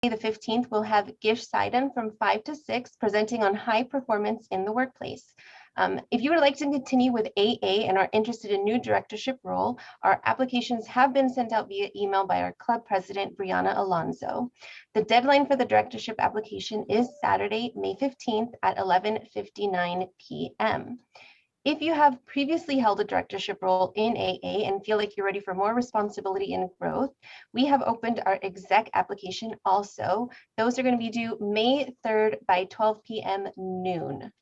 the 15th, we'll have Gish Sidon from 5 to 6 presenting on high performance in the workplace. If you would like to continue with AA and are interested in new directorship role, our applications have been sent out via email by our club president, Brianna Alonso. The deadline for the directorship application is Saturday, May 15th at 11:59 p.m. If you have previously held a directorship role in AA and feel like you're ready for more responsibility and growth, we have opened our exec application also. Those are going to be due May 3rd by 12 p.m. noon.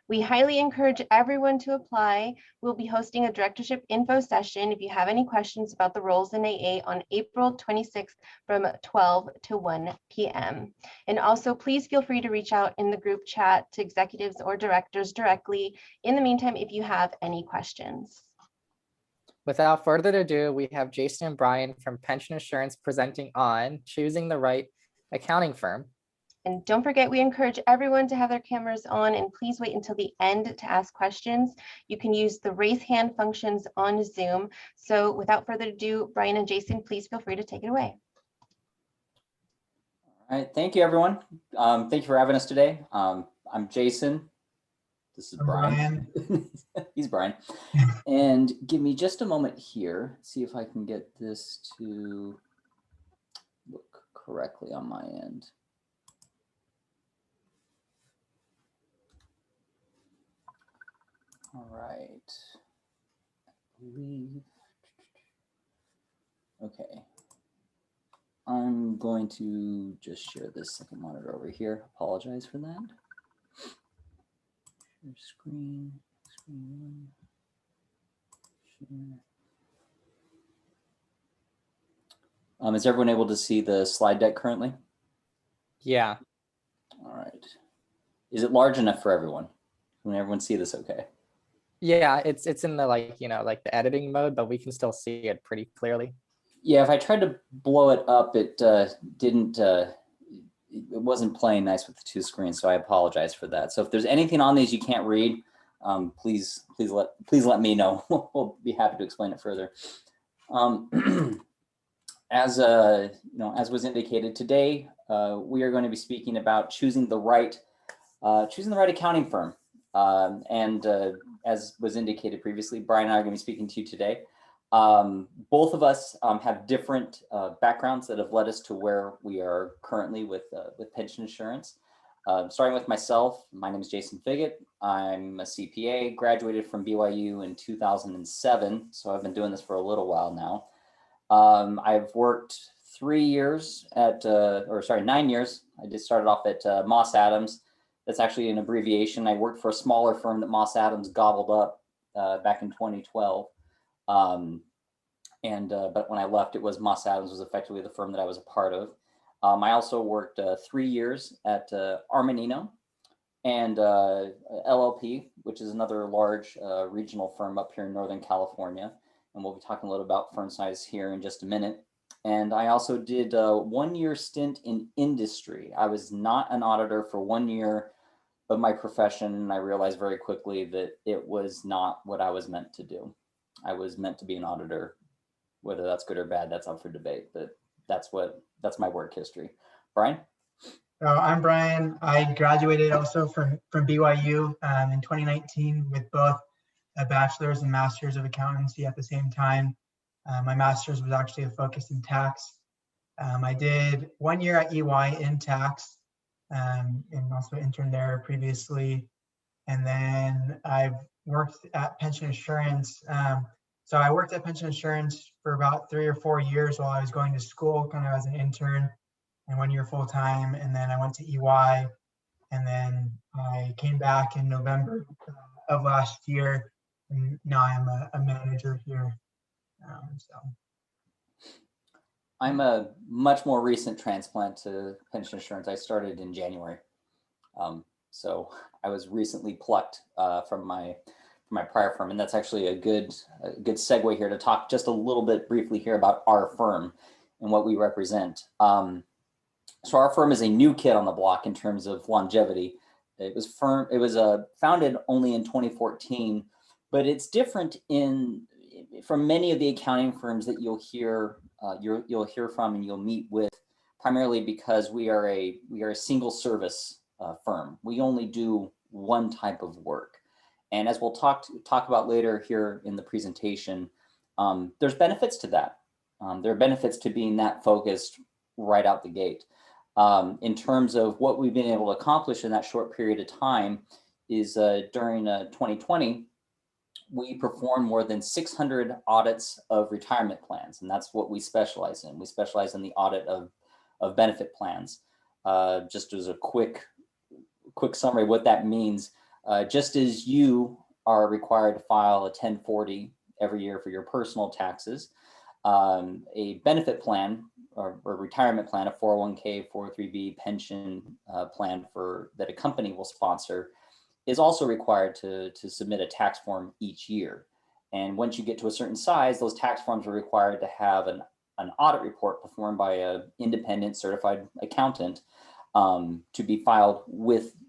We highly encourage everyone to apply. We'll be hosting a directorship info session if you have any questions about the roles in AA on April 26th from 12 to 1 p.m. And also, please feel free to reach out in the group chat to executives or directors directly. In the meantime, if you have any questions. Without further ado, we have Jason and Brian from Pension Assurance presenting on choosing the right accounting firm. And don't forget, we encourage everyone to have their cameras on, and please wait until the end to ask questions. You can use the raise hand functions on Zoom. So without further ado, Brian and Jason, please feel free to take it away. All right, thank you, everyone. Thank you for having us today. I'm Jason. This is Brian. He's Brian. And give me just a moment here, see if I can get this to look correctly on my end. All right. Okay. I'm going to just share this second monitor over here. Apologize for that. Share screen one. Share. Is everyone able to see the slide deck currently? Yeah. All right. Is it large enough for everyone? Can everyone see this okay? Yeah, it's in the like the editing mode, but we can still see it pretty clearly. Yeah, if I tried to blow it up, it didn't. It wasn't playing nice with the two screens, so I apologize for that. So if there's anything on these you can't read, please let me know. We'll be happy to explain it further. As was indicated today, we are going to be speaking about choosing the right accounting firm. As was indicated previously, Brian and I are going to be speaking to you today. Both of us have different backgrounds that have led us to where we are currently with pension insurance. Starting with myself, my name is Jason Figgat. I'm a CPA, graduated from BYU in 2007, so I've been doing this for a little while now. I've worked 9 years. I just started off at Moss Adams. That's actually an abbreviation. I worked for a smaller firm that Moss Adams gobbled up back in 2012. But when I left, it was Moss Adams was effectively the firm that I was a part of. I also worked 3 years at Armanino and LLP, which is another large regional firm up here in Northern California. And we'll be talking a little about firm size here in just a minute. And I also did a 1 year stint in industry. I was not an auditor for 1 year of my profession, and I realized very quickly that it was not what I was meant to do. I was meant to be an auditor. Whether that's good or bad, that's up for debate, but that's my work history. Brian? I'm Brian. I graduated also from BYU in 2019 with both a bachelor's and master's of accountancy at the same time. My master's was actually a focus in tax. I did 1 year at EY in tax and also interned there previously. And then I've worked at pension insurance. So I worked at pension insurance for about 3 or 4 years while I was going to school, kind of as an intern, and 1 year full time. And then I went to EY, and then I came back in November of last year. And now I'm a manager here. I'm a much more recent transplant to pension insurance. I started in January. So I was recently plucked from my prior firm, and that's actually a good segue here to talk just a little bit briefly here about our firm and what we represent. So our firm is a new kid on the block in terms of longevity. It was founded only in 2014, but it's different from many of the accounting firms that you'll hear from and you'll meet with primarily because we are a single service firm. We only do one type of work. And as we'll talk about later here in the presentation, there's benefits to that. There are benefits to being that focused right out the gate. In terms of what we've been able to accomplish in that short period of time is during 2020, we performed more than 600 audits of retirement plans, and that's what we specialize in. We specialize in the audit of benefit plans. Just as a quick summary of what that means, just as you are required to file a 1040 every year for your personal taxes, a benefit plan or retirement plan, a 401k, 403b pension plan that a company will sponsor, is also required to submit a tax form each year. And once you get to a certain size, those tax forms are required to have an audit report performed by an independent certified accountant to be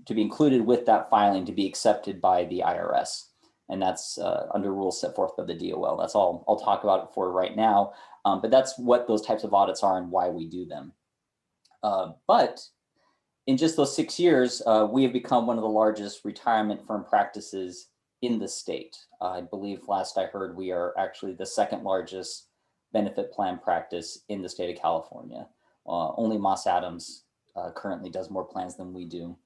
included with that filing to be accepted by the IRS. And that's under rules set forth by the DOL. That's all I'll talk about it for right now. But that's what those types of audits are and why we do them. But in just those 6 years, we have become one of the largest retirement firm practices in the state. I believe last I heard, we are actually the second largest benefit plan practice in the state of California. Only Moss Adams currently does more plans than we do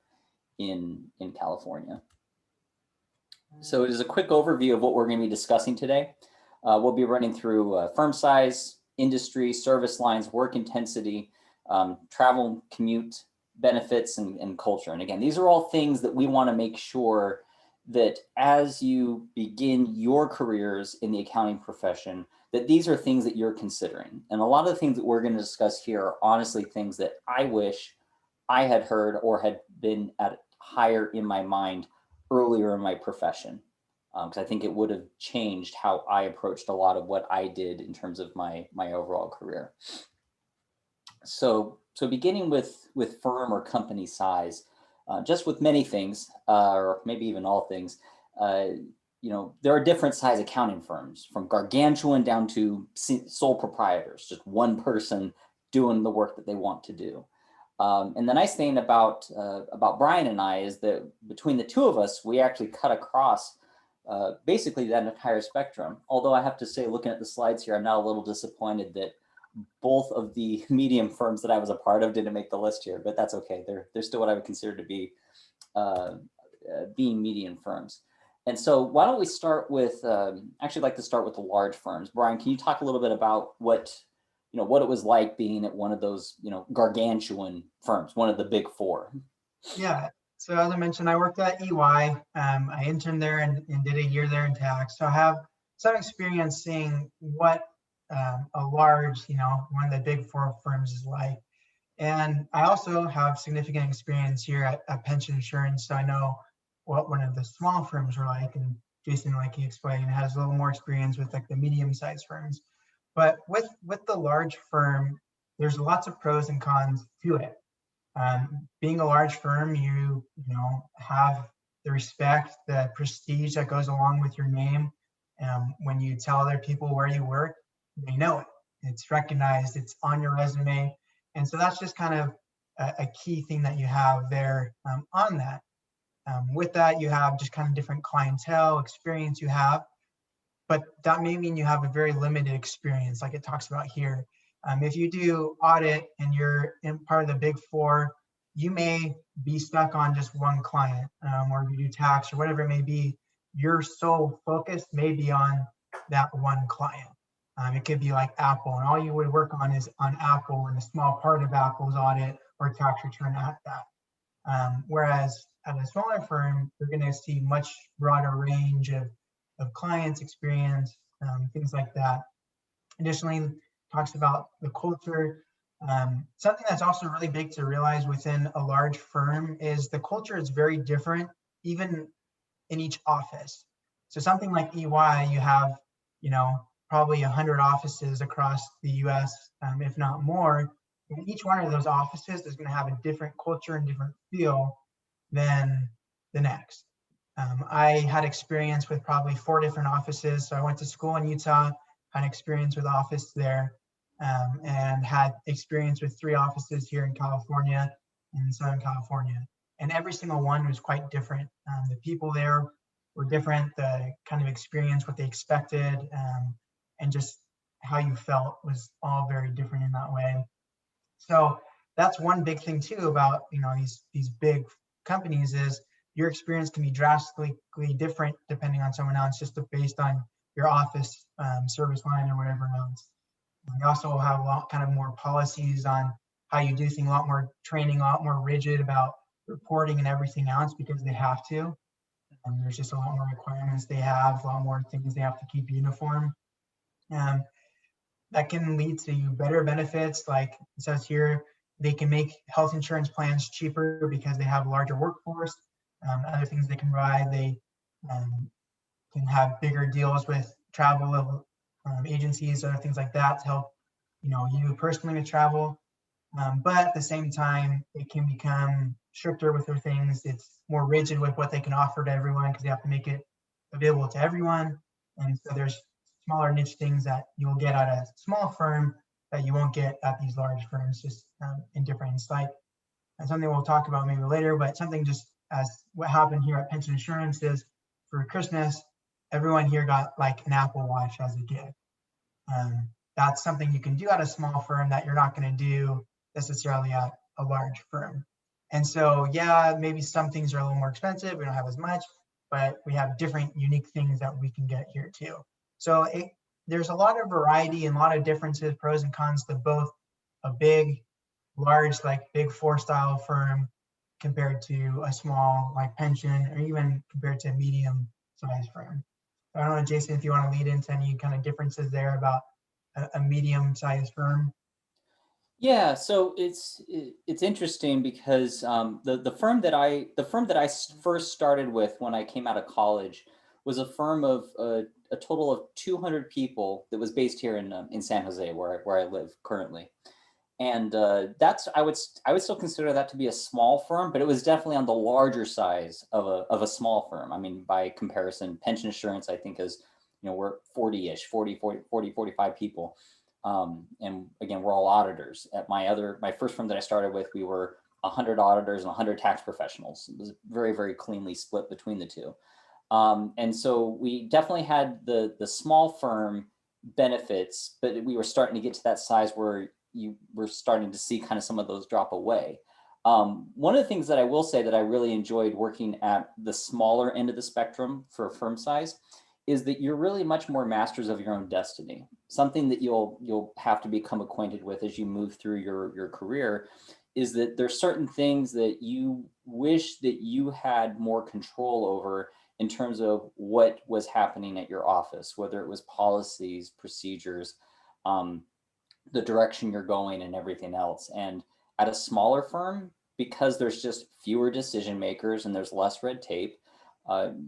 in California. So it is a quick overview of what we're going to be discussing today. We'll be running through firm size, industry, service lines, work intensity, travel, commute, benefits, and culture. And again, these are all things that we want to make sure that as you begin your careers in the accounting profession, that these are things that you're considering. And a lot of the things that we're going to discuss here are honestly things that I wish I had heard or had been at higher in my mind earlier in my profession. Because I think it would have changed how I approached a lot of what I did in terms of my overall career. So beginning with firm or company size, just with many things, or maybe even all things, there are different size accounting firms, from gargantuan down to sole proprietors, just one person doing the work that they want to do. And the nice thing about Brian and I is that between the two of us, we actually cut across basically that entire spectrum. Although I have to say, looking at the slides here, I'm now a little disappointed that both of the medium firms that I was a part of didn't make the list here, but that's okay. They're still what I would consider to be being medium firms. And so why don't we start with, actually like to start with the large firms. Brian, can you talk a little bit about what it was like being at one of those, gargantuan firms, one of the big four? Yeah. So as I mentioned, I worked at EY. I interned there and did a year there in tax. So I have some experience seeing what a large, one of the big four firms is like. And I also have significant experience here at Pension Insurance. So I know what one of the small firms are like. And Jason, like he explained, has a little more experience with like the medium-sized firms. But with the large firm, there's lots of pros and cons to it. Being a large firm, you have the respect, the prestige that goes along with your name. When you tell other people where you work, they know it. It's recognized. It's on your resume, and so that's just kind of a key thing that you have there on that. With that, you have just kind of different clientele experience you have, but that may mean you have a very limited experience, like it talks about here. If you do audit and you're in part of the big four, you may be stuck on just one client, or if you do tax or whatever it may be, your sole focus may be on that one client. It could be like Apple, and all you would work on is on Apple and a small part of Apple's audit or tax return at that. Whereas at a smaller firm, you're going to see much broader range of clients, experience, things like that. Additionally, talks about the culture. Something that's also really big to realize within a large firm is the culture is very different, even in each office. So something like EY, you have, probably 100 offices across the US, if not more. And each one of those offices is going to have a different culture and different feel than the next. I had experience with probably 4 different offices. So I went to school in Utah, had experience with office there. and had experience with 3 offices here in California, in Southern California. And every single one was quite different. The people there were different, the kind of experience, what they expected, and just how you felt was all very different in that way. So that's one big thing too about, you know, these big companies is your experience can be drastically different depending on someone else, just based on your office service line or whatever else. We also have a lot kind of more policies on how you do things, a lot more training, a lot more rigid about reporting and everything else because they have to. And there's just a lot more requirements they have, a lot more things they have to keep uniform. That can lead to better benefits. Like it says here, they can make health insurance plans cheaper because they have a larger workforce. Other things they can provide, they can have bigger deals with travel agencies, other things like that to help, you know, you personally with travel. But at the same time, it can become stricter with their things. It's more rigid with what they can offer to everyone because they have to make it available to everyone. And so there's smaller niche things that you'll get at a small firm that you won't get at these large firms, just in different insight. And something we'll talk about maybe later, but something just as what happened here at Pension Insurance is for Christmas, everyone here got like an Apple Watch as a gift. That's something you can do at a small firm that you're not going to do necessarily at a large firm. And so, yeah, maybe some things are a little more expensive. We don't have as much, but we have different unique things that we can get here too. So there's a lot of variety and a lot of differences, pros and cons to both a big, large, like Big Four style firm compared to a small like pension, or even compared to a medium sized firm. I don't know, Jason, if you want to lead into any kind of differences there about a medium sized firm. Yeah, so it's interesting because the firm that I first started with when I came out of college was a firm of a total of 200 people that was based here in San Jose, where I live currently, and that's I would still consider that to be a small firm, but it was definitely on the larger size of a small firm. I mean, by comparison, Pension Insurance I think is, you know, we're 40-ish, 45 people. And again, we're all auditors. At my first firm that I started with, we were 100 auditors and 100 tax professionals. It was very, very cleanly split between the two. And so we definitely had the small firm benefits, but we were starting to get to that size where you were starting to see kind of some of those drop away. One of the things that I will say that I really enjoyed working at the smaller end of the spectrum for firm size is that you're really much more masters of your own destiny. Something that you'll have to become acquainted with as you move through your career is that there's certain things that you wish that you had more control over in terms of what was happening at your office, whether it was policies, procedures, the direction you're going and everything else. And at a smaller firm, because there's just fewer decision makers and there's less red tape,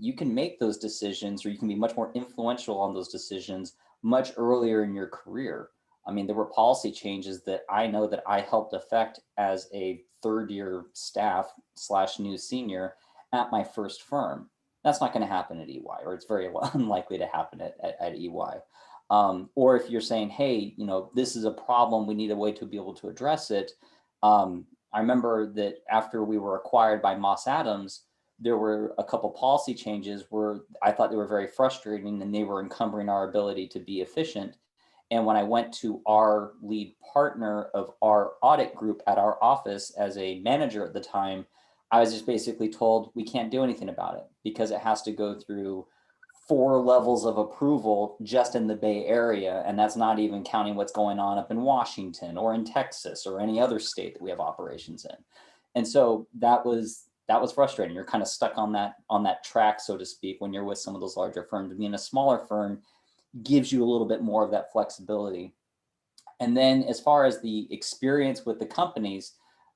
you can make those decisions, or you can be much more influential on those decisions much earlier in your career. I mean, there were policy changes that I know that I helped affect as a third-year staff / new senior at my first firm. That's not going to happen at EY, or it's very unlikely to happen at EY. Or if you're saying, hey, you know, this is a problem, we need a way to be able to address it. I remember that after we were acquired by Moss Adams, there were a couple policy changes where I thought they were very frustrating and they were encumbering our ability to be efficient. And when I went to our lead partner of our audit group at our office as a manager at the time, I was just basically told we can't do anything about it because it has to go through 4 levels of approval just in the Bay Area. And that's not even counting what's going on up in Washington or in Texas or any other state that we have operations in. And so that was frustrating. You're kind of stuck on that track, so to speak, when you're with some of those larger firms. Being a smaller firm gives you a little bit more of that flexibility. And then as far as the experience with the companies,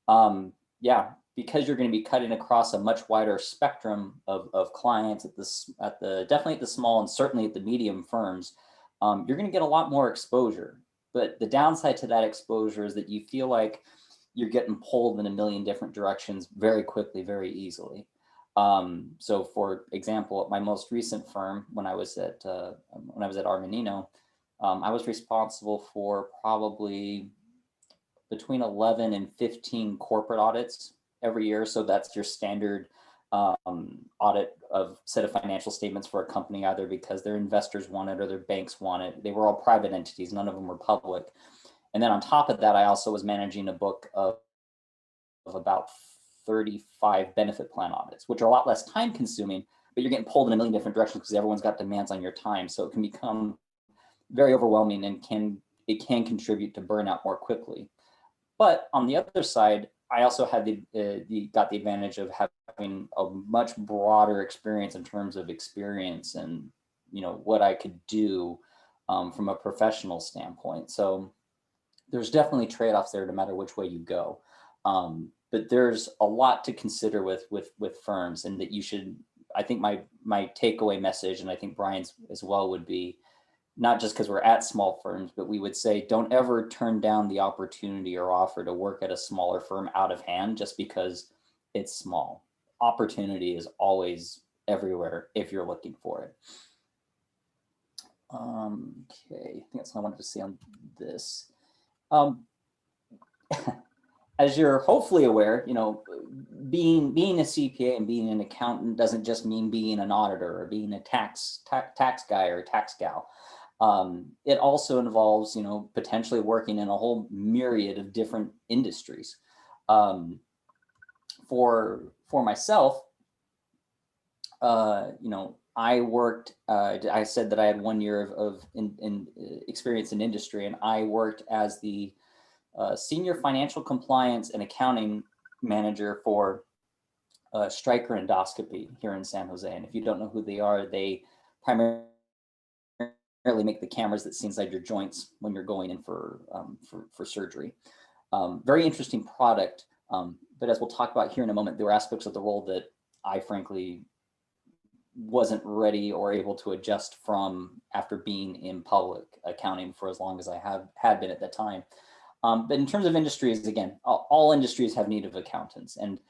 yeah, because you're going to be cutting across a much wider spectrum of clients definitely at the small and certainly at the medium firms, you're going to get a lot more exposure. But the downside to that exposure is that you feel like you're getting pulled in a million different directions very quickly, very easily. So for example, at my most recent firm, when I was at Armanino, I was responsible for probably between 11 and 15 corporate audits every year. So that's your standard audit of set of financial statements for a company, either because their investors want it or their banks want it. They were all private entities, none of them were public. And then on top of that, I also was managing a book of about 35 benefit plan audits, which are a lot less time consuming, but you're getting pulled in a million different directions because everyone's got demands on your time. So it can become very overwhelming and it can contribute to burnout more quickly. But on the other side, I also had got the advantage of having a much broader experience in terms of experience and what I could do from a professional standpoint. So there's definitely trade-offs there no matter which way you go. But there's a lot to consider with firms, and that you should, I think my takeaway message, and I think Brian's as well, would be, not just because we're at small firms, but we would say, don't ever turn down the opportunity or offer to work at a smaller firm out of hand just because it's small. Opportunity is always everywhere if you're looking for it. Okay, I think that's all I wanted to say on this. As you're hopefully aware, being a CPA and being an accountant doesn't just mean being an auditor or being a tax guy or tax gal. It also involves, potentially working in a whole myriad of different industries. For myself, I worked. I said that I had 1 year of experience in industry, and I worked as the senior financial compliance and accounting manager for Stryker Endoscopy here in San Jose. And if you don't know who they are, they primarily make the cameras that see inside your joints when you're going in for surgery. Very interesting product. But as we'll talk about here in a moment, there were aspects of the role that I frankly wasn't ready or able to adjust from after being in public accounting for as long as I had been at that time. But in terms of industries, again, all industries have need of accountants. And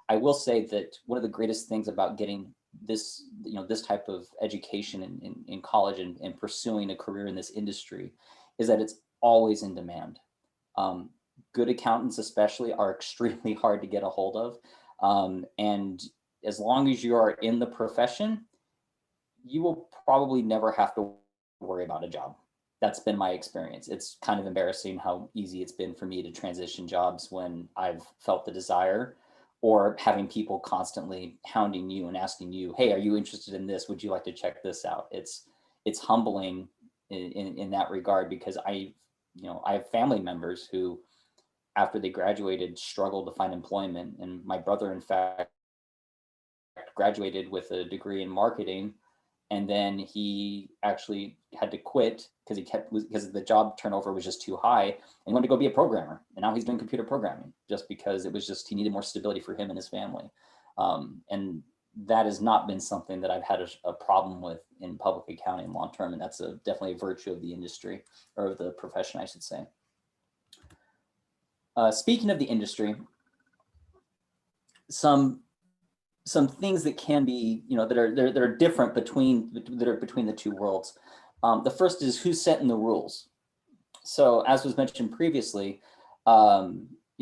I will say that one of the greatest things about getting this, this type of education in college and pursuing a career in this industry is that it's always in demand. Good accountants especially are extremely hard to get a hold of. And as long as you are in the profession, you will probably never have to worry about a job. That's been my experience. It's kind of embarrassing how easy it's been for me to transition jobs when I've felt the desire, or having people constantly hounding you and asking you, hey, are you interested in this? Would you like to check this out? It's humbling in that regard, because I have family members who, after they graduated, struggled to find employment. And my brother, in fact, graduated with a degree in marketing, and then he actually had to quit because the job turnover was just too high, and he wanted to go be a programmer. And now he's doing computer programming just because he needed more stability for him and his family. And that has not been something that I've had a problem with in public accounting long term. And that's definitely a virtue of the industry, or of the profession, I should say. Speaking of the industry, some things that can be, that are different between the two worlds. The first is who's setting the rules. So as was mentioned previously, there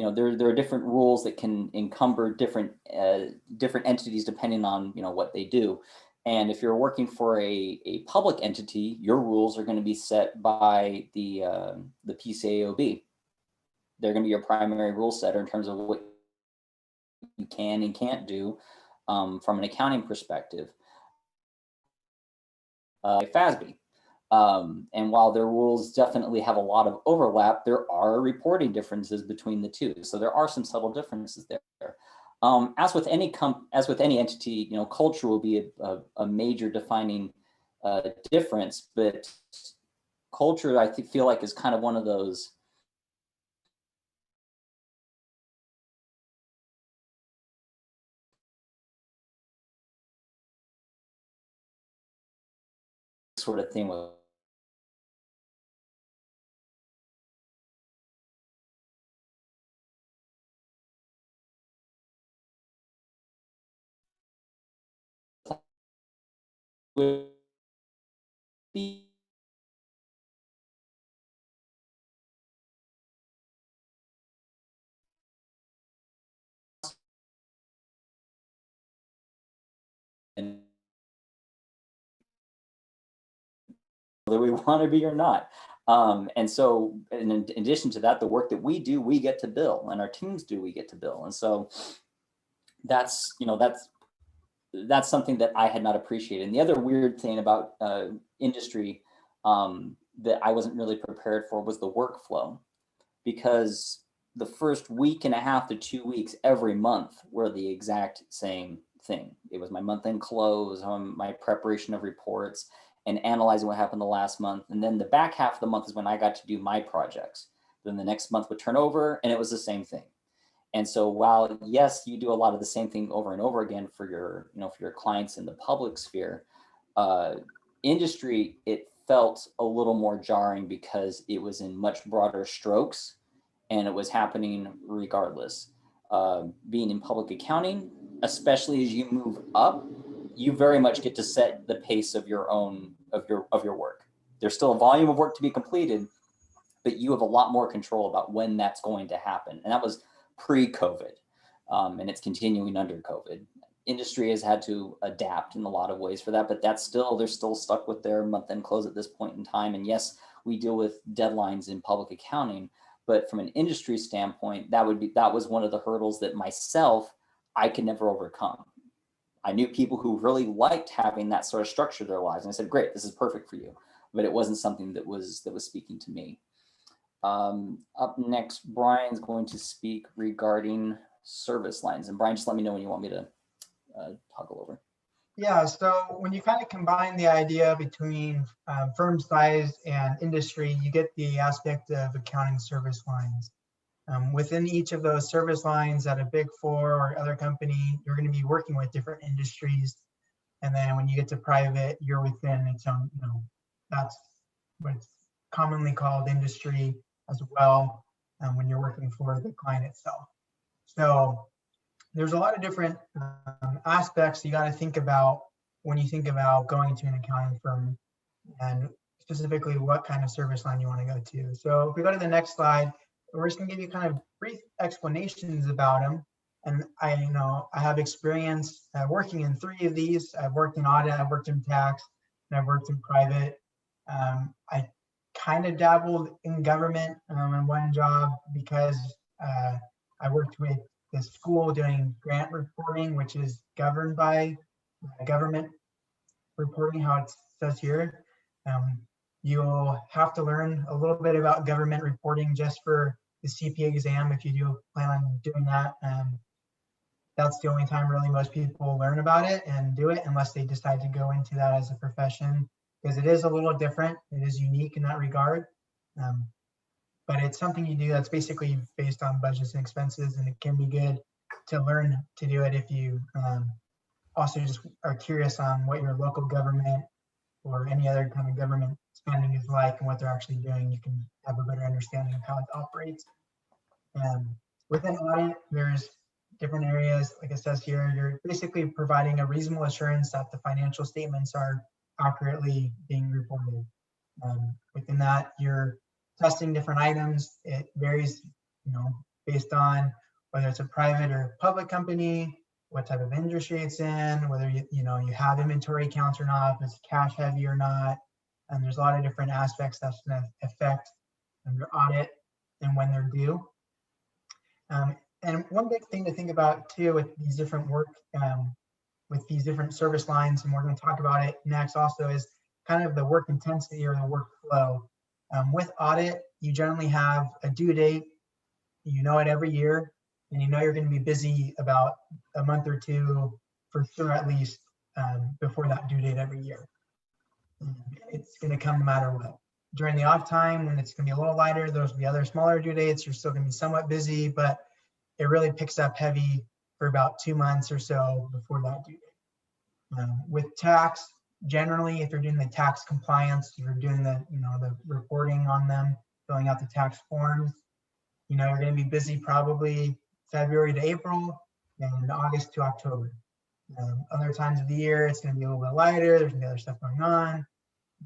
are different rules that can encumber different entities depending on what they do. And if you're working for a public entity, your rules are going to be set by the PCAOB. They're going to be your primary rule setter in terms of what you can and can't do from an accounting perspective. FASB. And while their rules definitely have a lot of overlap, there are reporting differences between the two. So there are some subtle differences there. As with any entity, culture will be a major defining difference, but culture, I feel like, is kind of one of those sort of thing with and whether we want to be or not. And so in addition to that, the work that we do, we get to bill, and our teams do, we get to bill. And so that's, that's something that I had not appreciated. And the other weird thing about industry that I wasn't really prepared for was the workflow, because the first week and a half to 2 weeks every month were the exact same thing. It was my month-end close, my preparation of reports, and analyzing what happened the last month. And then the back half of the month is when I got to do my projects. Then the next month would turn over and it was the same thing. And so while, yes, you do a lot of the same thing over and over again for your, for your clients in the public sphere, industry, it felt a little more jarring because it was in much broader strokes and it was happening regardless. Being in public accounting, especially as you move up, you very much get to set the pace of your own, of your work. There's still a volume of work to be completed, but you have a lot more control about when that's going to happen. And that was pre-COVID, and it's continuing under COVID. Industry has had to adapt in a lot of ways for that, but that's still, they're still stuck with their month-end close at this point in time. And yes, we deal with deadlines in public accounting, but from an industry standpoint, that was one of the hurdles that I could never overcome. I knew people who really liked having that sort of structure to their lives, and I said, great, this is perfect for you. But it wasn't something that was speaking to me. Up next, Brian's going to speak regarding service lines. And Brian, just let me know when you want me to toggle over. Yeah, so when you kind of combine the idea between firm size and industry, you get the aspect of accounting service lines. Within each of those service lines at a Big Four or other company, you're going to be working with different industries. And then when you get to private, you're within its own, that's what's commonly called industry as well when you're working for the client itself. So there's a lot of different aspects you got to think about when you think about going to an accounting firm, and specifically what kind of service line you want to go to. So if we go to the next slide, we're just going to give you kind of brief explanations about them. And I have experience working in 3 of these. I've worked in audit, I've worked in tax, and I've worked in private. I kind of dabbled in government in one job because I worked with the school doing grant reporting, which is governed by government reporting, how it says here. You'll have to learn a little bit about government reporting just for the CPA exam if you do plan on doing that. That's the only time really most people learn about it and do it, unless they decide to go into that as a profession, because it is a little different. It is unique in that regard. But it's something you do that's basically based on budgets and expenses, and it can be good to learn to do it if you also just are curious on what your local government or any other kind of government spending is like and what they're actually doing. You can have a better understanding of how it operates. Within audit, there's different areas. Like it says here, you're basically providing a reasonable assurance that the financial statements are accurately being reported. Within that, you're testing different items. It varies, based on whether it's a private or public company, what type of industry it's in, whether you have inventory accounts or not, if it's cash heavy or not. And there's a lot of different aspects that's going to affect your audit and when they're due. And one big thing to think about too with these different with these different service lines, and we're going to talk about it next also, is kind of the work intensity or the workflow. With audit, you generally have a due date, it every year, and you're going to be busy about a month or 2 for sure, at least before that due date every year. It's going to come no matter what. During the off time, when it's going to be a little lighter, there's going to be other smaller due dates. You're still going to be somewhat busy, but it really picks up heavy for about 2 months or so before that due date. With tax, generally, if you're doing the tax compliance, you're doing the reporting on them, filling out the tax forms, you're going to be busy probably February to April and August to October. Other times of the year, it's going to be a little bit lighter. There's going to be other stuff going on,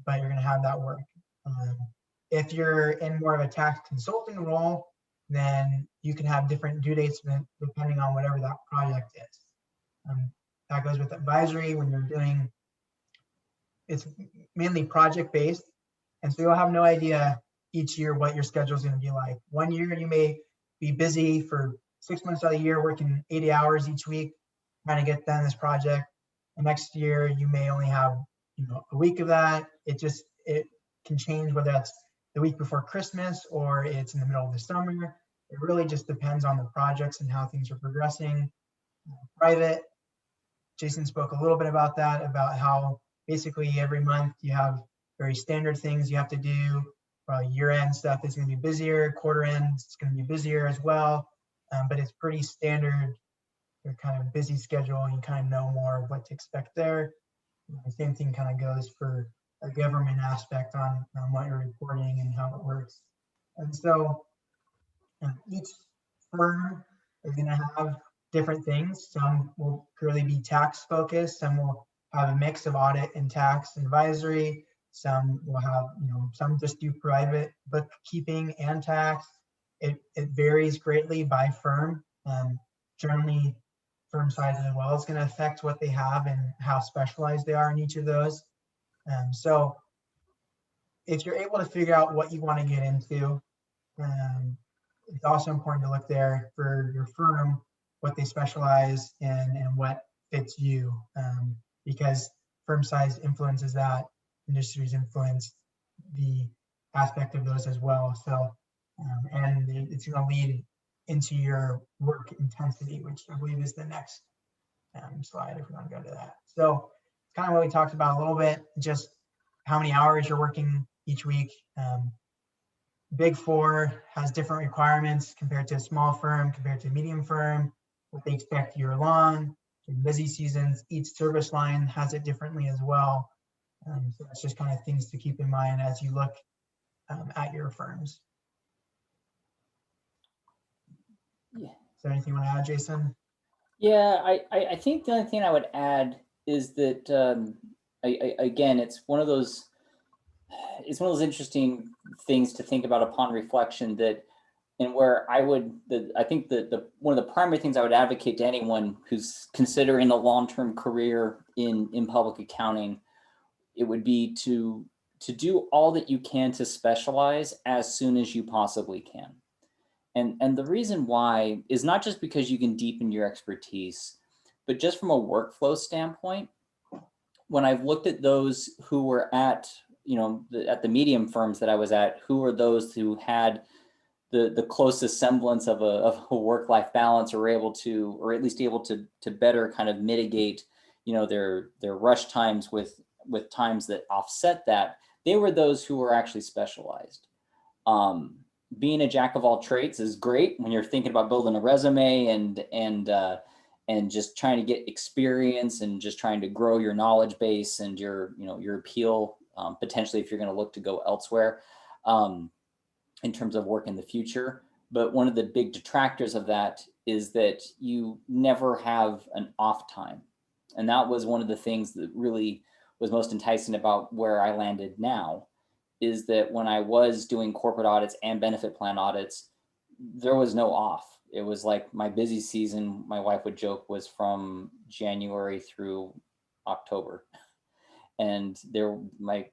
but you're going to have that work. If you're in more of a tax consulting role, then you can have different due dates depending on whatever that project is. That goes with advisory when you're doing, it's mainly project-based. And so you'll have no idea each year what your schedule is going to be like. One year you may be busy for 6 months out of the year, working 80 hours each week, trying to get done this project. The next year you may only have, a week of that. It can change whether that's the week before Christmas or it's in the middle of the summer. It really just depends on the projects and how things are progressing. Private, Jason spoke a little bit about that, about how basically every month you have very standard things you have to do. Year-end stuff is going to be busier, quarter end it's going to be busier as well, but it's pretty standard. Your kind of busy schedule, you kind of know more of what to expect there. The same thing kind of goes for a government aspect on what you're reporting and how it works. And so each firm is going to have different things. Some will purely be tax focused. Some will have a mix of audit and tax and advisory. Some will have, some just do private bookkeeping and tax. It varies greatly by firm. Generally, firm size as well is going to affect what they have and how specialized they are in each of those. So if you're able to figure out what you want to get into, it's also important to look there for your firm, what they specialize in and what fits you, because firm size influences that, industries influence the aspect of those as well. So, and it's going to lead into your work intensity, which I believe is the next slide if we want to go to that. So kind of what we talked about a little bit, just how many hours you're working each week. Big Four has different requirements compared to a small firm, compared to a medium firm, what they expect year long. In busy seasons, each service line has it differently as well. So that's just kind of things to keep in mind as you look at your firms. Yeah. Is there anything you want to add, Jason? Yeah, I think the only thing I would add is that again, it's one of those interesting things to think about upon reflection, that and where I think that one of the primary things I would advocate to anyone who's considering a long-term career in public accounting, it would be to do all that you can to specialize as soon as you possibly can. And the reason why is not just because you can deepen your expertise, but just from a workflow standpoint. When I've looked at those who were at the medium firms that I was at, who were those who had the closest semblance of a work-life balance, or were able to, or at least able to better kind of mitigate, their rush times with times that offset that, they were those who were actually specialized. Being a jack of all trades is great when you're thinking about building a resume and just trying to get experience and just trying to grow your knowledge base and your appeal, potentially if you're going to look to go elsewhere in terms of work in the future. But one of the big detractors of that is that you never have an off time. And that was one of the things that really was most enticing about where I landed now, is that when I was doing corporate audits and benefit plan audits, there was no off. It was like my busy season, my wife would joke, was from January through October. And my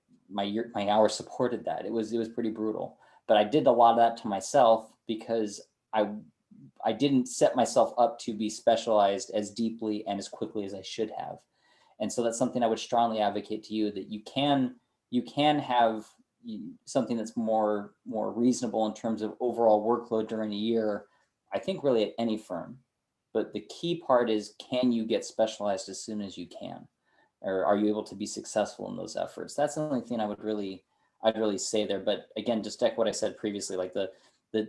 hours supported that. It was pretty brutal. But I did a lot of that to myself because I didn't set myself up to be specialized as deeply and as quickly as I should have. And so that's something I would strongly advocate to you, that you can have something that's more reasonable in terms of overall workload during a year, I think really at any firm. But the key part is, can you get specialized as soon as you can? Or are you able to be successful in those efforts? That's the only thing I'd really say there. But again, just like what I said previously, like the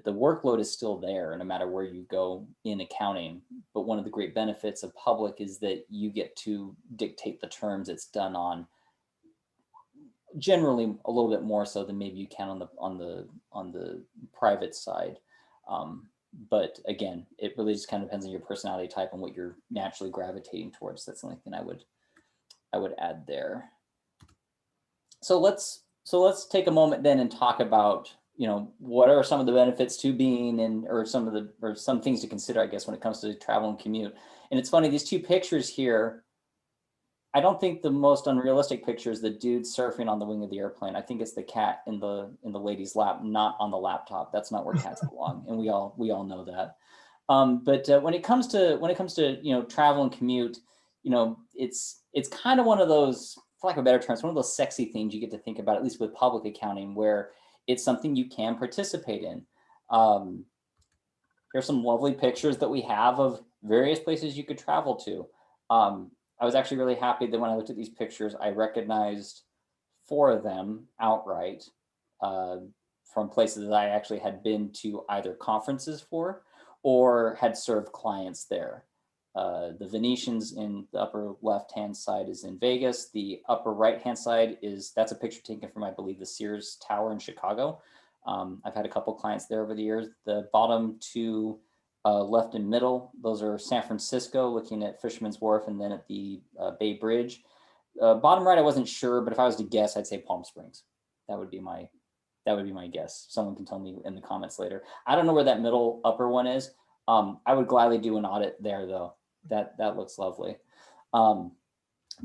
workload is still there no matter where you go in accounting. But one of the great benefits of public is that you get to dictate the terms it's done on, generally a little bit more so than maybe you can on the private side. But again, it really just kind of depends on your personality type and what you're naturally gravitating towards. That's the only thing I would add there. So let's take a moment then and talk about, what are some of the benefits to being or some things to consider, I guess, when it comes to travel and commute. And it's funny, these two pictures here I don't think the most unrealistic picture is the dude surfing on the wing of the airplane. I think it's the cat in the lady's lap, not on the laptop. That's not where cats belong, and we all know that. But when it comes to travel and commute, it's kind of one of those, for lack of a better term, it's one of those sexy things you get to think about, at least with public accounting, where it's something you can participate in. Here's some lovely pictures that we have of various places you could travel to. I was actually really happy that when I looked at these pictures, I recognized 4 of them outright from places that I actually had been to either conferences for or had served clients there. The Venetians in the upper left-hand side is in Vegas. The upper right-hand side that's a picture taken from, I believe, the Sears Tower in Chicago. I've had a couple clients there over the years. The bottom 2 left and middle, those are San Francisco, looking at Fisherman's Wharf, and then at the Bay Bridge. Bottom right, I wasn't sure, but if I was to guess, I'd say Palm Springs. That would be my guess. Someone can tell me in the comments later. I don't know where that middle upper one is. I would gladly do an audit there, though. That looks lovely. But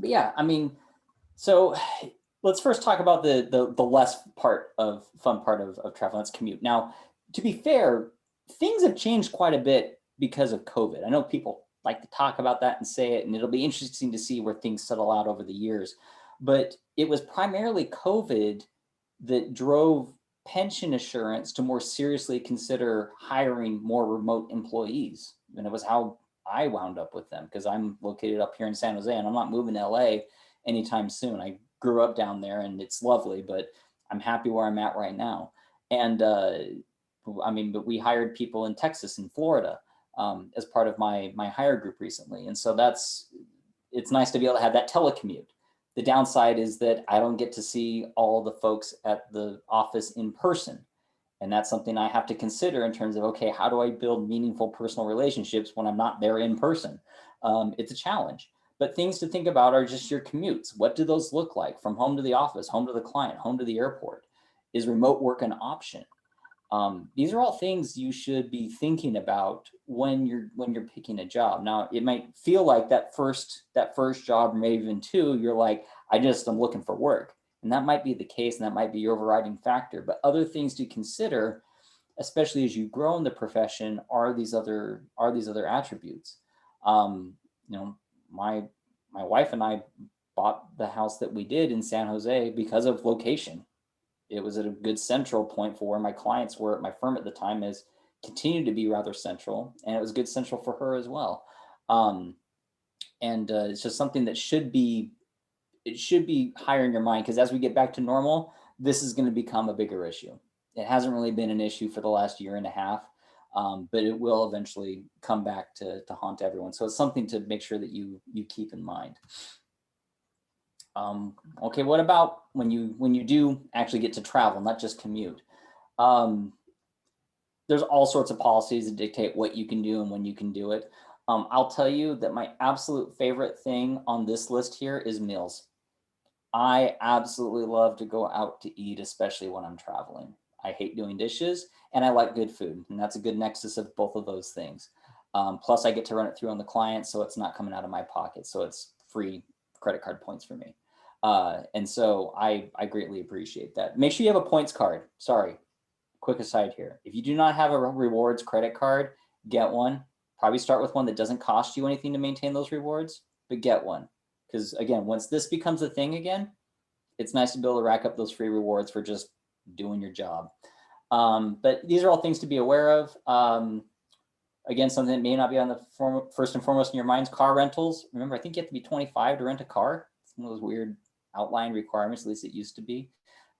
yeah, I mean, so let's first talk about the less fun part of travel. That's commute. Now, to be fair, things have changed quite a bit because of COVID. I know people like to talk about that and say it, and it'll be interesting to see where things settle out over the years. But it was primarily COVID that drove pension assurance to more seriously consider hiring more remote employees. And it was how I wound up with them, because I'm located up here in San Jose and I'm not moving to LA anytime soon. I grew up down there and it's lovely, but I'm happy where I'm at right now. And but we hired people in Texas and Florida as part of my hire group recently. And so it's nice to be able to have that telecommute. The downside is that I don't get to see all the folks at the office in person. And that's something I have to consider in terms of, okay, how do I build meaningful personal relationships when I'm not there in person? It's a challenge. But things to think about are just your commutes. What do those look like from home to the office, home to the client, home to the airport? Is remote work an option? These are all things you should be thinking about when you're picking a job. Now, it might feel like that first job, or maybe even 2, you're like, I'm looking for work. And that might be the case, and that might be your overriding factor. But other things to consider, especially as you grow in the profession, are these other attributes. My wife and I bought the house that we did in San Jose because of location. It was at a good central point for where my clients were at my firm at the time, as continued to be rather central, and it was good central for her as well. It's just something that should be higher in your mind, because as we get back to normal, this is going to become a bigger issue. It hasn't really been an issue for the last year and a half, but it will eventually come back to haunt everyone. So it's something to make sure that you keep in mind. Okay, what about when you do actually get to travel, not just commute? There's all sorts of policies that dictate what you can do and when you can do it. I'll tell you that my absolute favorite thing on this list here is meals. I absolutely love to go out to eat, especially when I'm traveling. I hate doing dishes, and I like good food, and that's a good nexus of both of those things. Plus, I get to run it through on the client, so it's not coming out of my pocket, so it's free credit card points for me. And so I greatly appreciate that. Make sure you have a points card. Sorry, quick aside here. If you do not have a rewards credit card, get one. Probably start with one that doesn't cost you anything to maintain those rewards, but get one. Because again, once this becomes a thing again, it's nice to be able to rack up those free rewards for just doing your job. But these are all things to be aware of. Again, something that may not be on the first and foremost in your minds, car rentals. Remember, I think you have to be 25 to rent a car. It's one of those weird outline requirements, at least it used to be.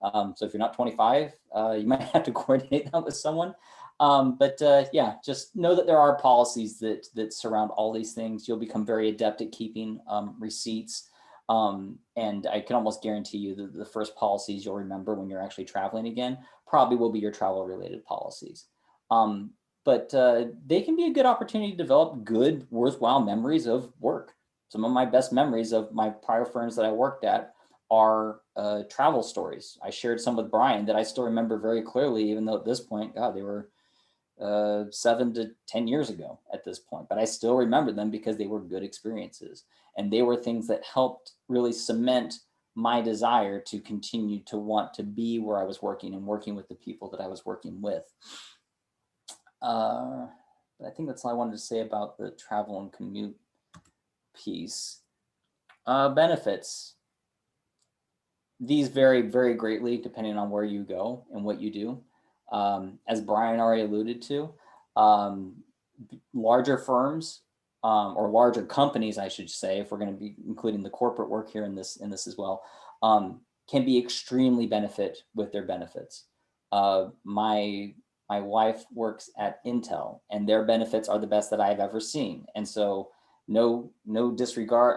So if you're not 25, you might have to coordinate that with someone. Yeah, just know that there are policies that surround all these things. You'll become very adept at keeping receipts. And I can almost guarantee you that the first policies you'll remember when you're actually traveling again probably will be your travel related policies. But they can be a good opportunity to develop good, worthwhile memories of work. Some of my best memories of my prior firms that I worked at are travel stories. I shared some with Brian that I still remember very clearly, even though at this point, God, they were 7 to 10 years ago at this point, but I still remember them because they were good experiences. And they were things that helped really cement my desire to continue to want to be where I was working and working with the people that I was working with. But I think that's all I wanted to say about the travel and commute piece. Benefits. These vary very greatly depending on where you go and what you do. As Brian already alluded to, larger firms or larger companies, I should say, if we're going to be including the corporate work here in this as well, can be extremely benefit with their benefits. My wife works at Intel, and their benefits are the best that I've ever seen. And so no disrespect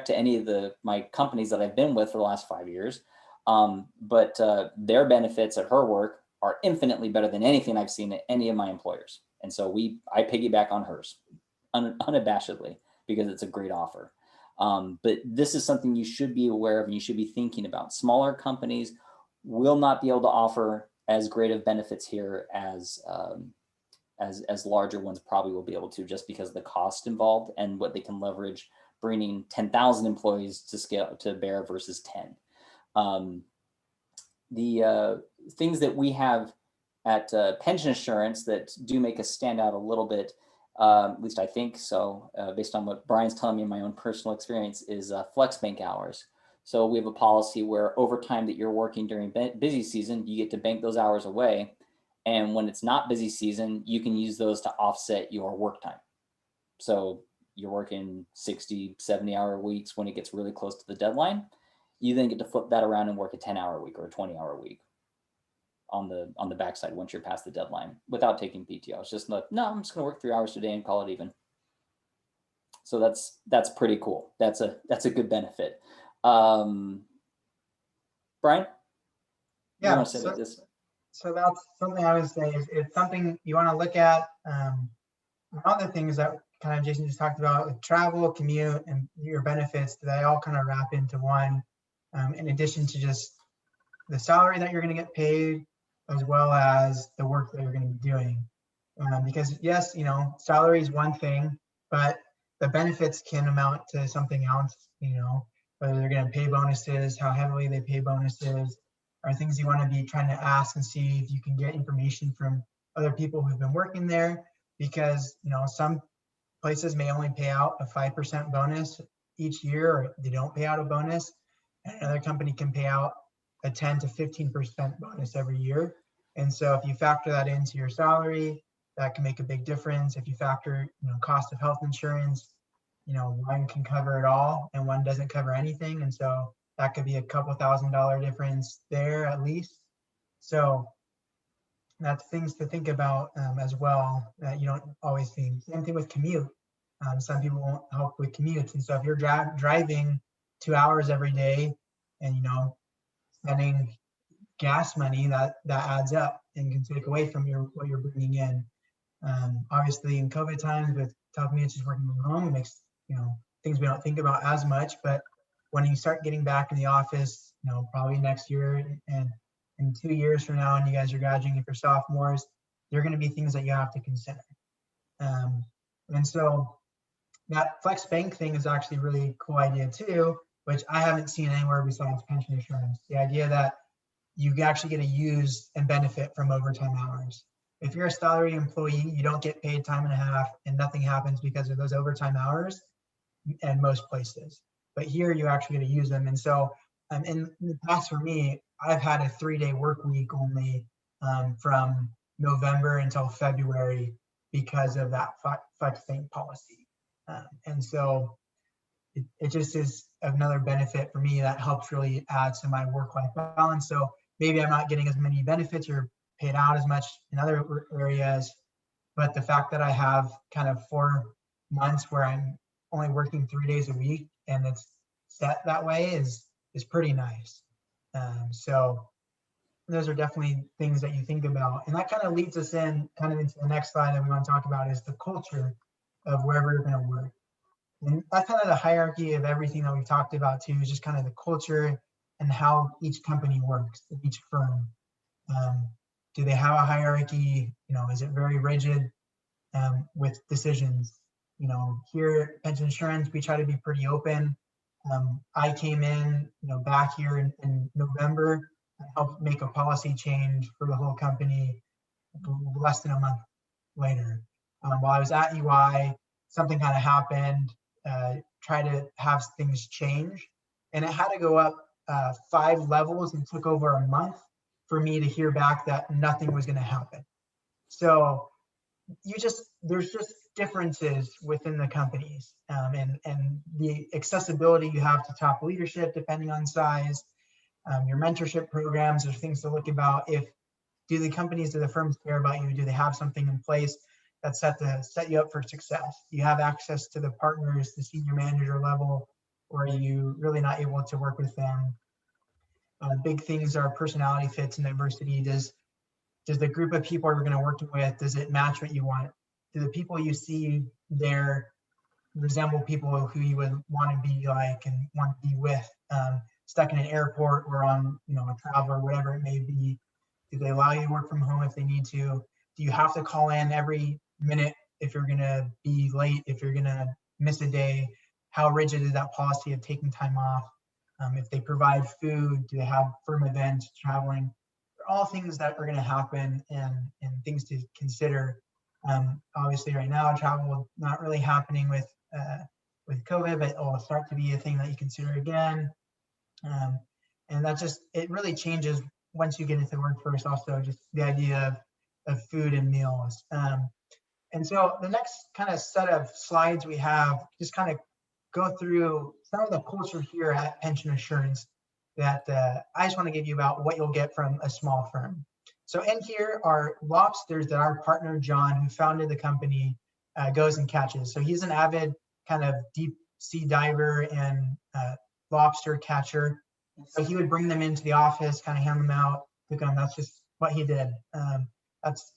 to any of my companies that I've been with for the last 5 years. But their benefits at her work are infinitely better than anything I've seen at any of my employers. And so I piggyback on hers unabashedly because it's a great offer. But this is something you should be aware of and you should be thinking about. Smaller companies will not be able to offer as great of benefits here as larger ones probably will be able to, just because of the cost involved and what they can leverage bringing 10,000 employees to bear versus 10. The things that we have at pension insurance that do make us stand out a little bit, at least I think so, based on what Brian's telling me in my own personal experience, is flex bank hours. So we have a policy where overtime that you're working during busy season, you get to bank those hours away. And when it's not busy season, you can use those to offset your work time. So you're working 60, 70-hour weeks when it gets really close to the deadline. You then get to flip that around and work a 10-hour week or a 20-hour week on the backside once you're past the deadline without taking PTO. It's just like, no, I'm just going to work 3 hours a day and call it even. So that's pretty cool. That's a good benefit. Brian? Yeah. Want to say about this? So that's something I would say is it's something you want to look at. Other things that kind of Jason just talked about with travel, commute, and your benefits, they all kind of wrap into one. In addition to just the salary that you're going to get paid, as well as the work that you're going to be doing. Because yes, salary is one thing, but the benefits can amount to something else, whether they're going to pay bonuses, how heavily they pay bonuses, are things you want to be trying to ask and see if you can get information from other people who've been working there, because some places may only pay out a 5% bonus each year, or they don't pay out a bonus. And another company can pay out a 10 to 15% bonus every year. And so if you factor that into your salary, that can make a big difference. If you factor, cost of health insurance, one can cover it all and one doesn't cover anything. And so that could be a couple $1,000 difference there at least. So that's things to think about as well that you don't always think. Same thing with commute. Some people won't help with commutes. And so if you're driving 2 hours every day and, spending gas money, that adds up and can take away from what you're bringing in. Obviously in COVID times with telecommutes working from home, it makes, things we don't think about as much, but when you start getting back in the office, probably next year and in 2 years from now, and you guys are graduating for sophomores, there are going to be things that you have to consider. And so that flex bank thing is actually a really cool idea too, which I haven't seen anywhere besides pension insurance. The idea that you actually get to use and benefit from overtime hours. If you're a salary employee, you don't get paid time and a half and nothing happens because of those overtime hours in most places. But here you actually get to use them. And so in the past for me, I've had a 3-day work week only from November until February because of that flex bank policy. And so it just is another benefit for me that helps really add to my work-life balance. So maybe I'm not getting as many benefits or paid out as much in other areas, but the fact that I have kind of 4 months where I'm only working 3 days a week and it's set that way is pretty nice. So those are definitely things that you think about. And that kind of leads us in kind of into the next slide that we want to talk about is the culture of wherever you're going to work. And that's kind of the hierarchy of everything that we've talked about too, is just kind of the culture and how each company works, each firm. Do they have a hierarchy? Is it very rigid with decisions? Here at Pension Insurance, we try to be pretty open. I came in, back here in November, and helped make a policy change for the whole company less than a month later. While I was at UI, something kind of happened, try to have things change, and it had to go up 5 levels and took over a month for me to hear back that nothing was going to happen. So there's just differences within the companies, and the accessibility you have to top leadership depending on size, your mentorship programs are things to look about. Do the firms care about you? Do they have something in place that's set you up for success? Do you have access to the partners, the senior manager level, or are you really not able to work with them? Big things are personality fits and diversity. Does the group of people you're going to work with, does it match what you want? Do the people you see there resemble people who you would want to be like and want to be with? Stuck in an airport or on a travel or whatever it may be. Do they allow you to work from home if they need to? Do you have to call in every minute if you're going to be late, if you're going to miss a day? How rigid is that policy of taking time off? If they provide food, do they have firm events, traveling? They're all things that are going to happen and things to consider. Obviously, right now, travel is not really happening with COVID, but it will start to be a thing that you consider again. And it really changes once you get into the workforce. Also, just the idea of food and meals. And so the next kind of set of slides we have just kind of go through some of the culture here at Pension Assurance that I just want to give you about what you'll get from a small firm. So in here are lobsters that our partner, John, who founded the company, goes and catches. So he's an avid kind of deep sea diver and lobster catcher. So he would bring them into the office, kind of hand them out, cook them. That's just what he did. That's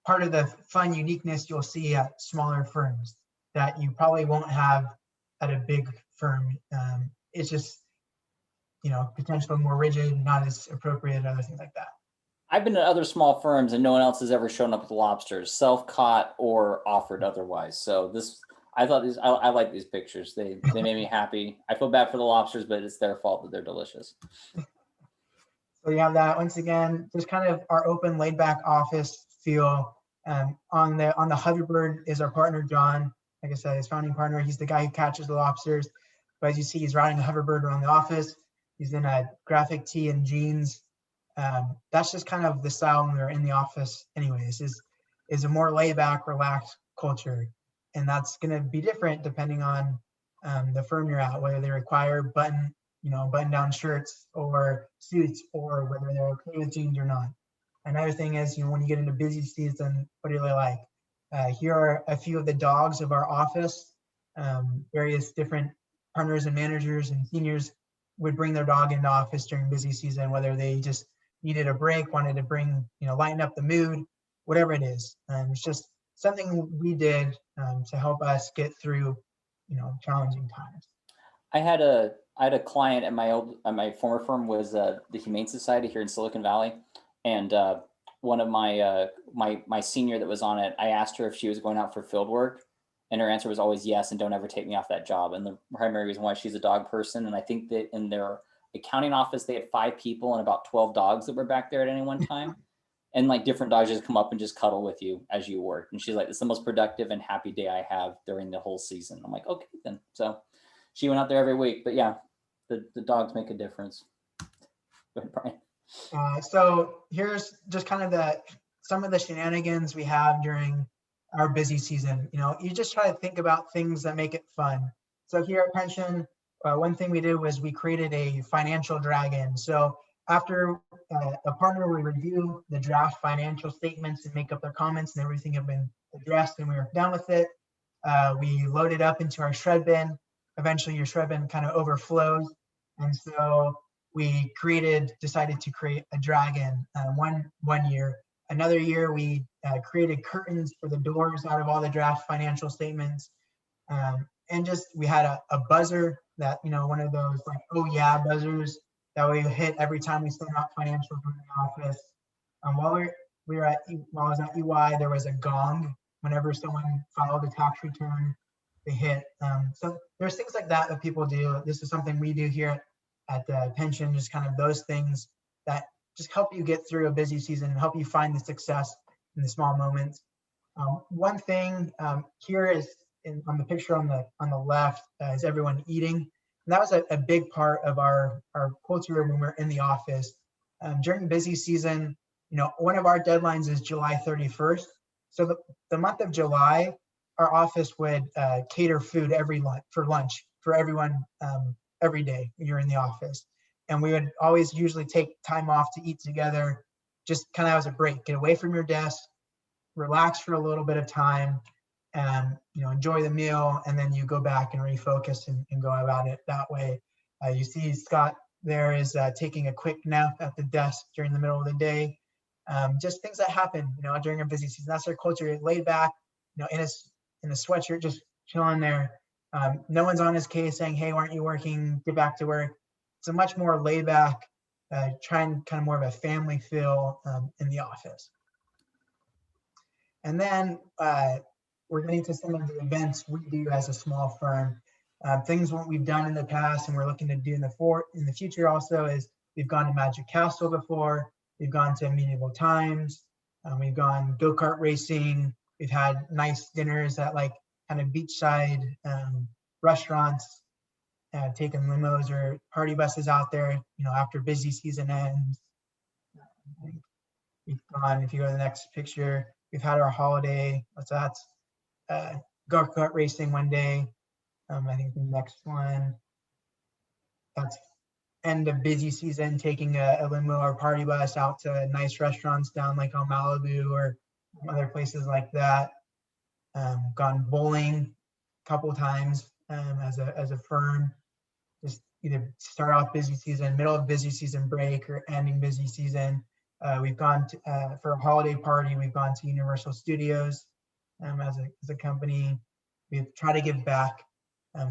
part of the fun uniqueness you'll see at smaller firms that you probably won't have at a big firm. It's just, potentially more rigid, not as appropriate, other things like that. I've been at other small firms and no one else has ever shown up with lobsters, self-caught or offered otherwise. So I like these pictures. They made me happy. I feel bad for the lobsters, but it's their fault that they're delicious. So you have that. Once again, just kind of our open, laid back office feel. On the hoverbird is our partner, John. Like I said, his founding partner. He's the guy who catches the lobsters. But as you see, he's riding a hoverbird around the office. He's in a graphic tee and jeans. That's just kind of the style when we're in the office anyways, is a more laid back, relaxed culture. And that's going to be different depending on the firm you're at, whether they require button down shirts or suits, or whether they're okay with jeans or not. Another thing is, when you get into busy season, what do they like? Here are a few of the dogs of our office. Various different partners and managers and seniors would bring their dog into office during busy season, whether they just needed a break, wanted to bring, lighten up the mood, whatever it is. It's just something we did to help us get through, challenging times. I had a client at my former firm was the Humane Society here in Silicon Valley, and one of my senior that was on it, I asked her if she was going out for field work, and her answer was always yes, and don't ever take me off that job. And the primary reason why, she's a dog person, and I think that in their accounting office they had 5 people and about 12 dogs that were back there at any one time. And like different dogs just come up and just cuddle with you as you work. And she's like, "It's the most productive and happy day I have during the whole season." I'm like, okay then. So she went out there every week. But yeah, the dogs make a difference. Go ahead, Brian. So here's just kind of some of the shenanigans we have during our busy season. You just try to think about things that make it fun. So here at Pension, one thing we did was we created a financial dragon. So after a partner would review the draft financial statements and make up their comments and everything had been addressed and we were done with it, we load it up into our shred bin. Eventually your shred bin kind of overflows. And so we decided to create a dragon one year. Another year, we created curtains for the doors out of all the draft financial statements. And we had a buzzer that, one of those like, oh yeah, buzzers that we hit every time we send out financials from the office. While we're while I was at EY, there was a gong whenever someone filed a tax return, they hit. So there's things like that that people do. This is something we do here at the pension, just kind of those things that just help you get through a busy season and help you find the success in the small moments. One thing here is on the picture on the left is everyone eating. And that was a big part of our culture when we're in the office. During busy season, one of our deadlines is July 31st. So the month of July, our office would cater food for lunch for everyone every day you're in the office. And we would always usually take time off to eat together, just kind of as a break, get away from your desk, relax for a little bit of time, and enjoy the meal, and then you go back and refocus and go about it that way. You see Scott there is taking a quick nap at the desk during the middle of the day. Just things that happen, during a busy season. That's our culture. Laid back, in a sweatshirt, just chilling there. No one's on his case saying, "Hey, aren't you working? Get back to work." It's a much more laid back, trying kind of more of a family feel in the office. And then we're getting to some of the events we do as a small firm. Things what we've done in the past and we're looking to do in the future also is we've gone to Magic Castle before. We've gone to Medieval Times. We've gone go-kart racing. We've had nice dinners at like kind of beachside restaurants, taking limos or party buses out there, after busy season ends. We've gone, if you go to the next picture, we've had our holiday. That's go-kart racing one day. I think the next one, that's end of busy season, taking a limo or party bus out to nice restaurants down like on Malibu or other places like that. Gone bowling a couple of times as a firm, just either start off busy season, middle of busy season break, or ending busy season. We've gone to, for a holiday party, we've gone to Universal Studios as a company. We've tried to give back.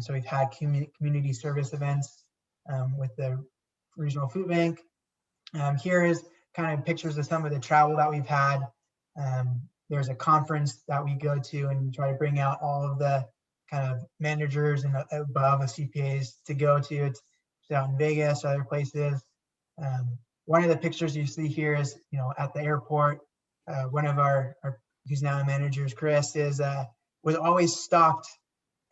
So we've had community service events with the Regional Food Bank. Here is kind of pictures of some of the travel that we've had. There's a conference that we go to and try to bring out all of the kind of managers and above the CPAs to go to. It's out in Vegas, other places. One of the pictures you see here is, at the airport. One of our who's now a manager, Chris, was always stopped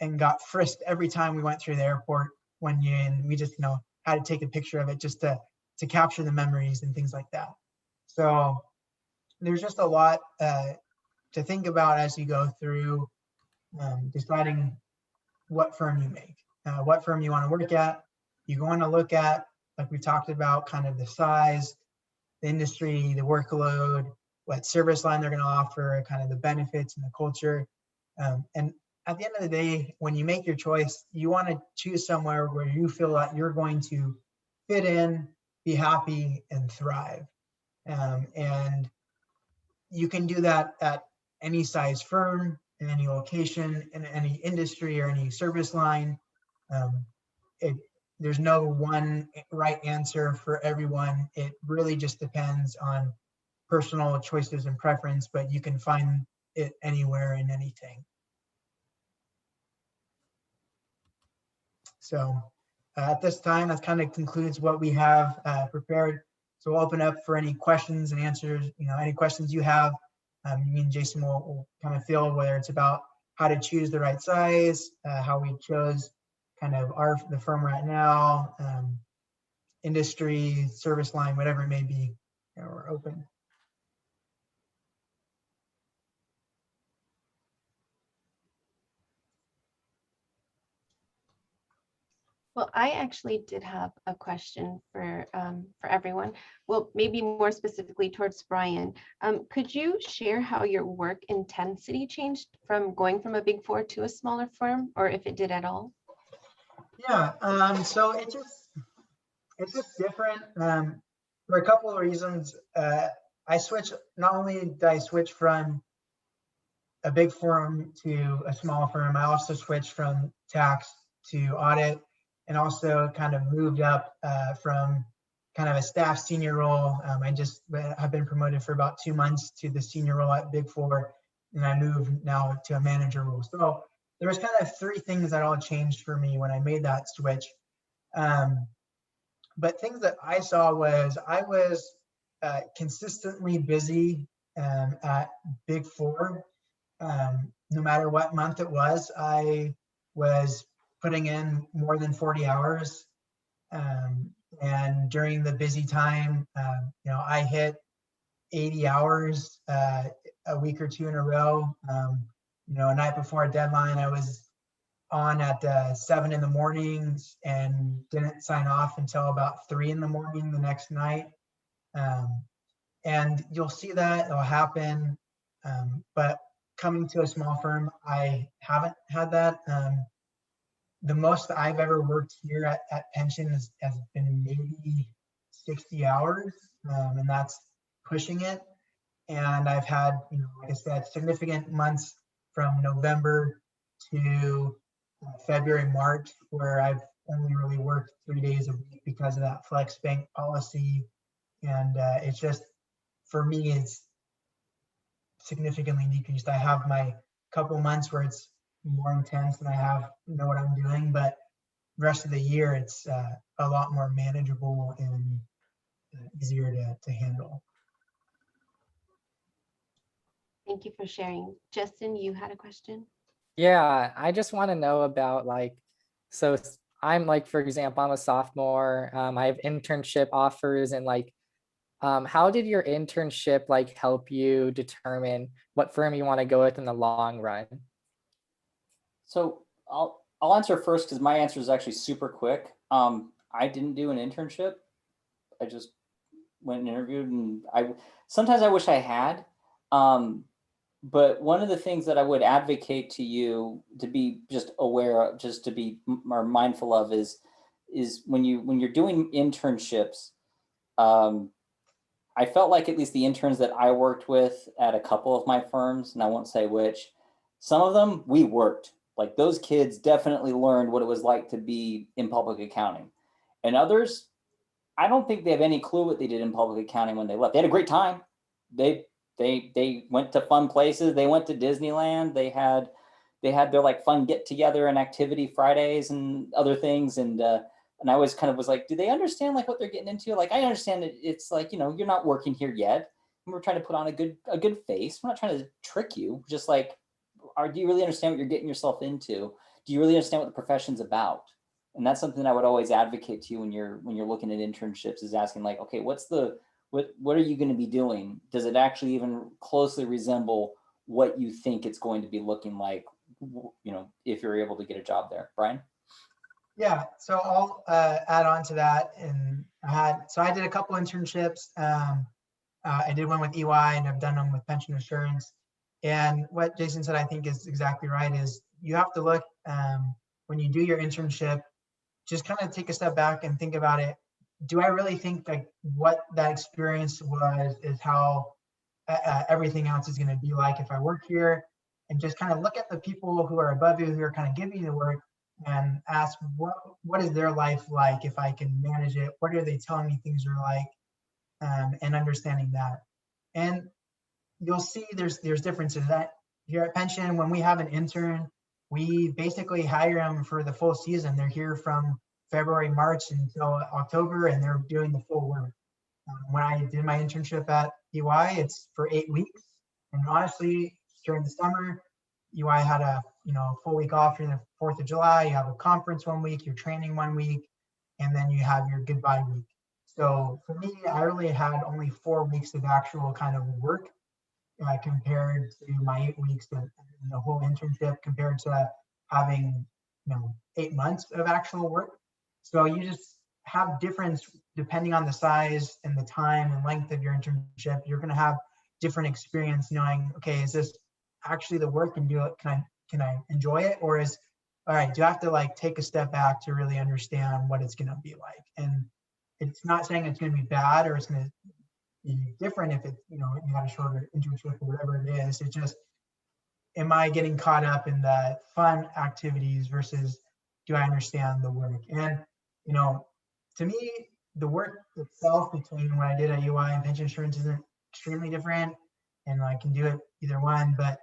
and got frisked every time we went through the airport one year, and we just had to take a picture of it just to capture the memories and things like that. So there's just a lot to think about as you go through deciding what firm you make, what firm you want to work at. You want to look at, like we talked about, kind of the size, the industry, the workload, what service line they're going to offer, kind of the benefits and the culture. And at the end of the day, when you make your choice, you want to choose somewhere where you feel that you're going to fit in, be happy, and thrive. And you can do that at any size firm, in any location, in any industry or any service line. There's no one right answer for everyone. It really just depends on personal choices and preference, but you can find it anywhere in anything. So at this time, that kind of concludes what we have prepared. So we'll open up for any questions and answers. Any questions you have, me and Jason will kind of field, whether it's about how to choose the right size, how we chose kind of the firm right now, industry, service line, whatever it may be. We're open. Well, I actually did have a question for everyone. Well, maybe more specifically towards Brian. Could you share how your work intensity changed from going from a Big Four to a smaller firm, or if it did at all? Yeah. So it's just different for a couple of reasons. I switched. Not only did I switch from a big firm to a small firm, I also switched from tax to audit, and also kind of moved up from kind of a staff senior role. I just have been promoted for about 2 months to the senior role at Big Four, and I moved now to a manager role. So there was kind of 3 things that all changed for me when I made that switch. But things that I saw was I was consistently busy at Big Four. No matter what month it was, I was putting in more than 40 hours. And during the busy time, you know, I hit 80 hours a week or 2 in a row. You know, a night before a deadline, I was on at 7 in the mornings and didn't sign off until about 3 in the morning the next night. And you'll see that it'll happen. But coming to a small firm, I haven't had that. The most I've ever worked here at Pension has been maybe 60 hours, and that's pushing it. And I've had, you know, like I said, significant months from November to February, March, where I've only really worked 3 days a week because of that flex bank policy. And it's just, for me, it's significantly decreased. I have my couple months where it's more intense and I know what I'm doing, but the rest of the year it's a lot more manageable and easier to handle. Thank you for sharing. Justin, you had a question? Yeah, I just want to know about like, so I'm like, for example, I'm a sophomore. I have internship offers, and like, how did your internship like help you determine what firm you want to go with in the long run? So I'll answer first because my answer is actually super quick. I didn't do an internship. I just went and interviewed, and sometimes I wish I had. But one of the things that I would advocate to you to be just aware of, just to be more mindful of, is when you're doing internships. I felt like at least the interns that I worked with at a couple of my firms, and I won't say which, some of them we worked. Like those kids definitely learned what it was like to be in public accounting. And others, I don't think they have any clue what they did in public accounting when they left. They had a great time. They went to fun places. They went to Disneyland. They had their like fun get together and activity Fridays and other things. And I always kind of was like, do they understand like what they're getting into? Like, I understand that it's like, you know, you're not working here yet. We're trying to put on a good face. We're not trying to trick you. Just like, do you really understand what you're getting yourself into? Do you really understand what the profession's about? And that's something that I would always advocate to you when you're looking at internships, is asking like, okay, what are you going to be doing? Does it actually even closely resemble what you think it's going to be looking like, you know, if you're able to get a job there? Brian? Yeah, so I'll add on to that. And I did a couple internships. I did one with EY, and I've done them with pension insurance. And what Jason said, I think, is exactly right, is you have to look, when you do your internship, just kind of take a step back and think about it. Do I really think like what that experience was is how everything else is going to be like if I work here? And just kind of look at the people who are above you, who are kind of giving you the work, and ask what is their life like if I can manage it? What are they telling me things are like? And understanding that. And you'll see there's differences. That here at Pension, when we have an intern, we basically hire them for the full season. They're here from February, March until October, and they're doing the full work. When I did my internship at EY, it's for 8 weeks. And honestly, during the summer, EY had a full week off during the 4th of July. You have a conference 1 week, you're training 1 week, and then you have your goodbye week. So for me, I really had only 4 weeks of actual kind of work compared to my 8 weeks in the whole internship, compared to having 8 months of actual work. So you just have difference depending on the size and the time and length of your internship. You're going to have different experience knowing, okay, is this actually the work, and do it? Can I enjoy it? Or is, all right, do I have to like take a step back to really understand what it's going to be like? And it's not saying it's going to be bad or it's going to be different if it's, you had a shorter internship or whatever it is. It's just, am I getting caught up in the fun activities versus do I understand the work? And, to me, the work itself between what I did at UI and pension insurance isn't extremely different, and I can do it either one. But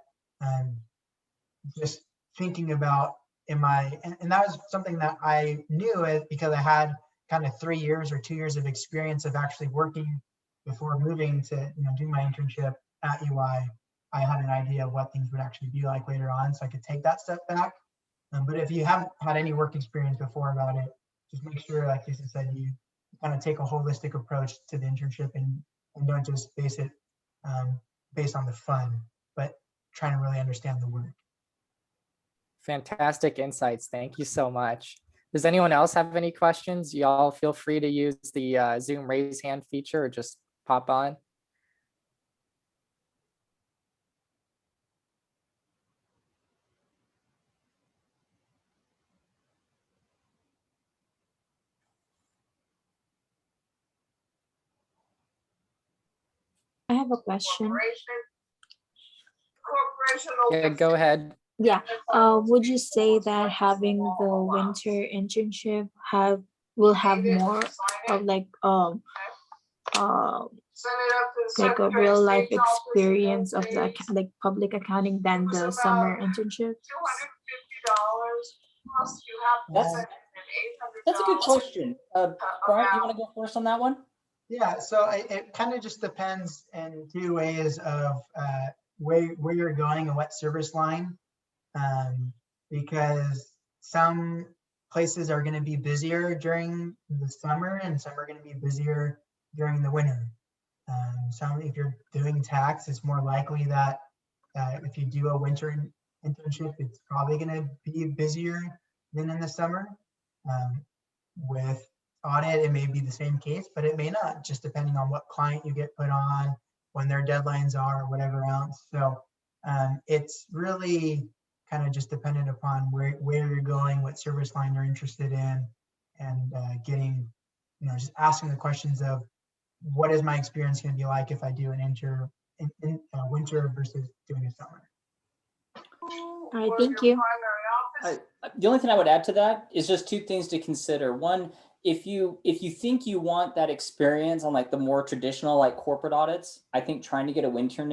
just thinking about, and that was something that I knew it because I had kind of 3 years or 2 years of experience of actually working before moving to do my internship at UI. I had an idea of what things would actually be like later on, so I could take that step back. But if you haven't had any work experience before about it, just make sure, like Jason said, you kind of take a holistic approach to the internship and don't just base it based on the fun, but trying to really understand the work. Fantastic insights. Thank you so much. Does anyone else have any questions? Y'all feel free to use the Zoom raise hand feature or just pop on. I have a question. Yeah, go ahead. Yeah. Would you say that having the winter internship will have more of like a real life experience of the like public accounting than the summer internship? That's a good question. Brian, do you want to go first on that one? Yeah, so it kind of just depends in 2 ways of where you're going and what service line, because some places are going to be busier during the summer and some are going to be busier during the winter. Some, if you're doing tax, it's more likely that if you do a winter internship, it's probably going to be busier than in the summer. With audit, it may be the same case, but it may not, just depending on what client you get put on, when their deadlines are, or whatever else. So it's really kind of just dependent upon where you're going, what service line you're interested in, and getting, just asking the questions of what is my experience going to be like if I do an winter versus doing a summer. All right, thank you. The only thing I would add to that is just 2 things to consider. One, if you think you want that experience on like the more traditional like corporate audits, I think trying to get a winter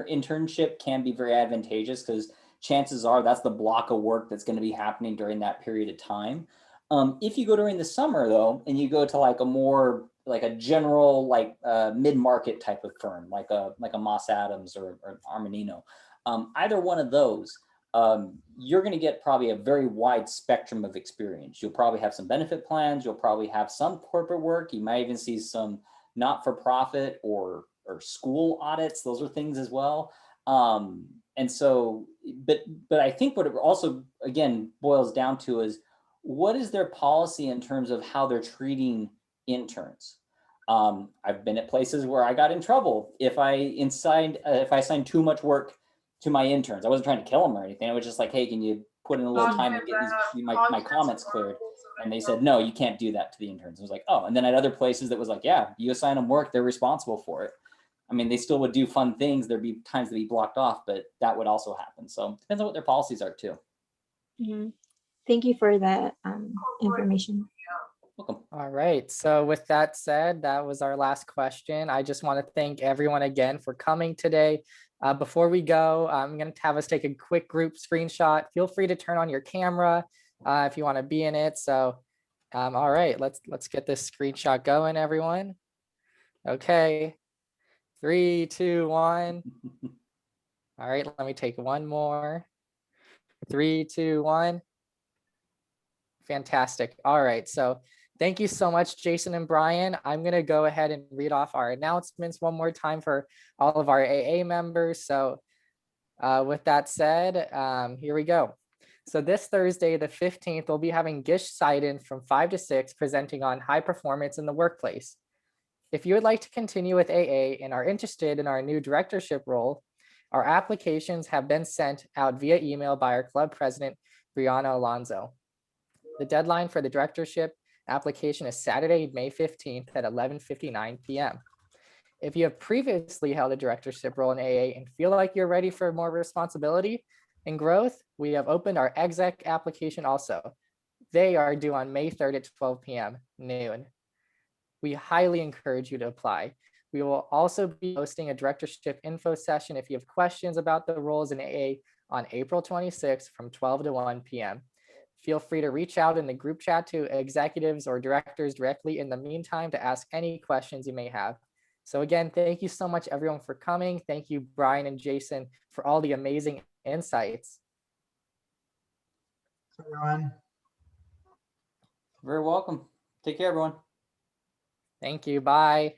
internship can be very advantageous because chances are that's the block of work that's going to be happening during that period of time. If you go during the summer though, and you go to like a more like a general like mid-market type of firm, like a Moss Adams or Armanino, either one of those, you're going to get probably a very wide spectrum of experience. You'll probably have some benefit plans. You'll probably have some corporate work. You might even see some not-for-profit or school audits. Those are things as well. And so, but I think what it also, again, boils down to is what is their policy in terms of how they're treating interns? I've been at places where I got in trouble if I assigned too much work to my interns. I wasn't trying to kill them or anything. I was just like, hey, can you put in a little time and get my comments cleared? And they said, no, you can't do that to the interns. I was like, oh, and then at other places that was like, yeah, you assign them work, they're responsible for it. I mean, they still would do fun things. There'd be times to be blocked off, but that would also happen. So it depends on what their policies are too. Mm-hmm. Thank you for that information. Welcome. All right. So with that said, that was our last question. I just want to thank everyone again for coming today. Before we go, I'm going to have us take a quick group screenshot. Feel free to turn on your camera if you want to be in it. So, all right, let's get this screenshot going, everyone. Okay, 3, 2, 1. All right, let me take one more. 3, 2, 1. Fantastic. All right, so thank you so much, Jason and Brian. I'm going to go ahead and read off our announcements one more time for all of our AA members. So with that said, here we go. So this Thursday, the 15th, we'll be having Gish Seiden from 5 to 6 presenting on high performance in the workplace. If you would like to continue with AA and are interested in our new directorship role, our applications have been sent out via email by our club president, Brianna Alonso. The deadline for the directorship application is Saturday, May 15th at 11:59 p.m. If you have previously held a directorship role in AA and feel like you're ready for more responsibility and growth, we have opened our exec application also. They are due on May 3rd at 12 p.m. noon. we highly encourage you to apply. We will also be hosting a directorship info session if you have questions about the roles in AA on April 26th from 12 to 1 p.m. Feel free to reach out in the group chat to executives or directors directly in the meantime to ask any questions you may have. So again, thank you so much everyone for coming. Thank you, Brian and Jason, for all the amazing insights. Everyone. Very welcome. Take care, everyone. Thank you. Bye.